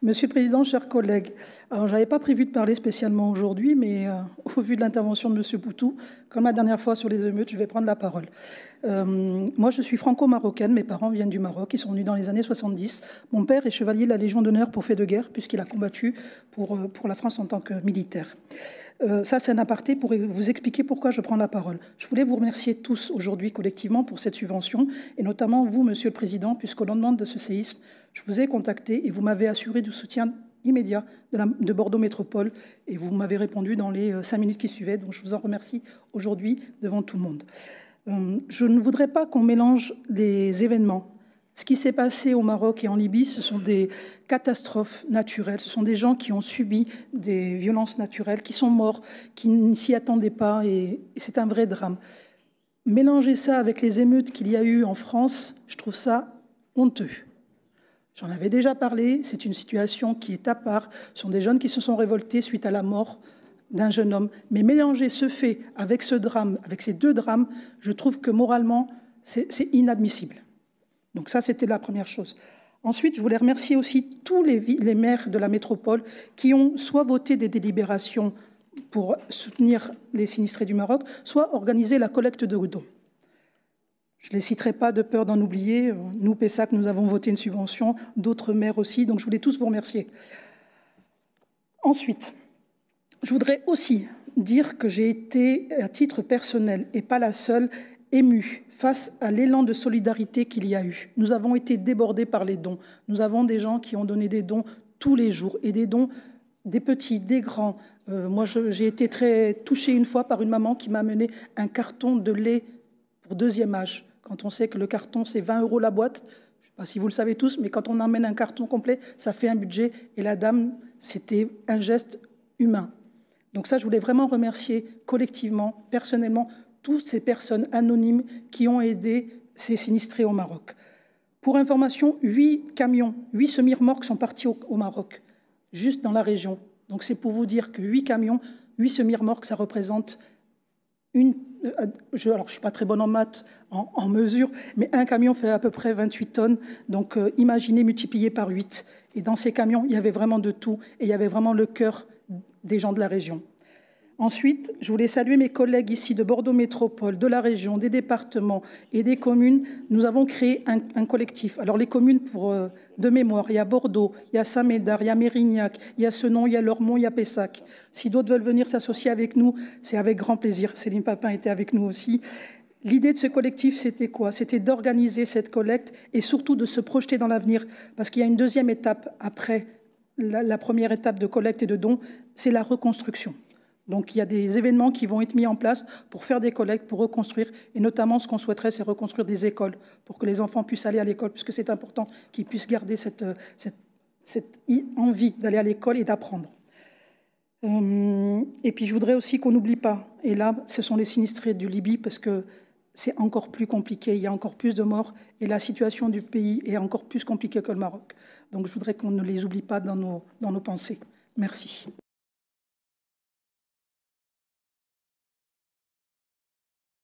Monsieur le Président, chers collègues, alors je n'avais pas prévu de parler spécialement aujourd'hui, mais au vu de l'intervention de Monsieur Poutou, comme la dernière fois sur les émeutes, je vais prendre la parole. Moi, je suis franco-marocaine, mes parents viennent du Maroc, ils sont venus dans les années 70. Mon père est chevalier de la Légion d'honneur pour fait de guerre, puisqu'il a combattu pour la France en tant que militaire. Ça, c'est un aparté pour vous expliquer pourquoi je prends la parole. Je voulais vous remercier tous aujourd'hui collectivement pour cette subvention, et notamment vous, Monsieur le Président, puisqu'au lendemain de ce séisme, je vous ai contacté et vous m'avez assuré du soutien immédiat de Bordeaux Métropole, et vous m'avez répondu dans les 5 minutes qui suivaient, donc je vous en remercie aujourd'hui devant tout le monde. Je ne voudrais pas qu'on mélange les événements. Ce qui s'est passé au Maroc et en Libye, ce sont des catastrophes naturelles. Ce sont des gens qui ont subi des violences naturelles, qui sont morts, qui ne s'y attendaient pas, et c'est un vrai drame. Mélanger ça avec les émeutes qu'il y a eu en France, je trouve ça honteux. J'en avais déjà parlé, c'est une situation qui est à part. Ce sont des jeunes qui se sont révoltés suite à la mort d'un jeune homme. Mais mélanger ce fait avec ce drame, avec ces deux drames, je trouve que moralement, c'est inadmissible. Donc ça, c'était la première chose. Ensuite, je voulais remercier aussi tous les maires de la métropole qui ont soit voté des délibérations pour soutenir les sinistrés du Maroc, soit organisé la collecte de dons. Je ne les citerai pas de peur d'en oublier. Nous, Pessac, nous avons voté une subvention, d'autres maires aussi, donc je voulais tous vous remercier. Ensuite, je voudrais aussi dire que j'ai été, à titre personnel, et pas la seule, émue face à l'élan de solidarité qu'il y a eu. Nous avons été débordés par les dons. Nous avons des gens qui ont donné des dons tous les jours, et des dons des petits, des grands. Moi, j'ai été très touchée une fois par une maman qui m'a amené un carton de lait pour 2e âge. Quand on sait que le carton, c'est 20 € la boîte, je ne sais pas si vous le savez tous, mais quand on emmène un carton complet, ça fait un budget. Et la dame, c'était un geste humain. Donc ça, je voulais vraiment remercier collectivement, personnellement, toutes ces personnes anonymes qui ont aidé ces sinistrés au Maroc. Pour information, 8 camions, 8 semi-remorques sont partis au Maroc, juste dans la région. Donc c'est pour vous dire que 8 camions, 8 semi-remorques, ça représente alors je ne suis pas très bonne en maths, en mesure, mais un camion fait à peu près 28 tonnes. Donc imaginez multiplié par 8. Et dans ces camions, il y avait vraiment de tout, et il y avait vraiment le cœur des gens de la région. Ensuite, je voulais saluer mes collègues ici de Bordeaux Métropole, de la région, des départements et des communes. Nous avons créé un collectif. Alors les communes, de mémoire, il y a Bordeaux, il y a Saint-Médard, il y a Mérignac, il y a Senon, il y a Lormont, il y a Pessac. Si d'autres veulent venir s'associer avec nous, c'est avec grand plaisir. Céline Papin était avec nous aussi. L'idée de ce collectif, c'était quoi? C'était d'organiser cette collecte et surtout de se projeter dans l'avenir, parce qu'il y a une deuxième étape après la première étape de collecte et de dons, c'est la reconstruction. Donc il y a des événements qui vont être mis en place pour faire des collectes, pour reconstruire. Et notamment, ce qu'on souhaiterait, c'est reconstruire des écoles pour que les enfants puissent aller à l'école, puisque c'est important qu'ils puissent garder cette envie d'aller à l'école et d'apprendre. Et puis je voudrais aussi qu'on n'oublie pas, et là, ce sont les sinistrés du Libye, parce que c'est encore plus compliqué, il y a encore plus de morts, et la situation du pays est encore plus compliquée que le Maroc. Donc je voudrais qu'on ne les oublie pas dans nos pensées. Merci.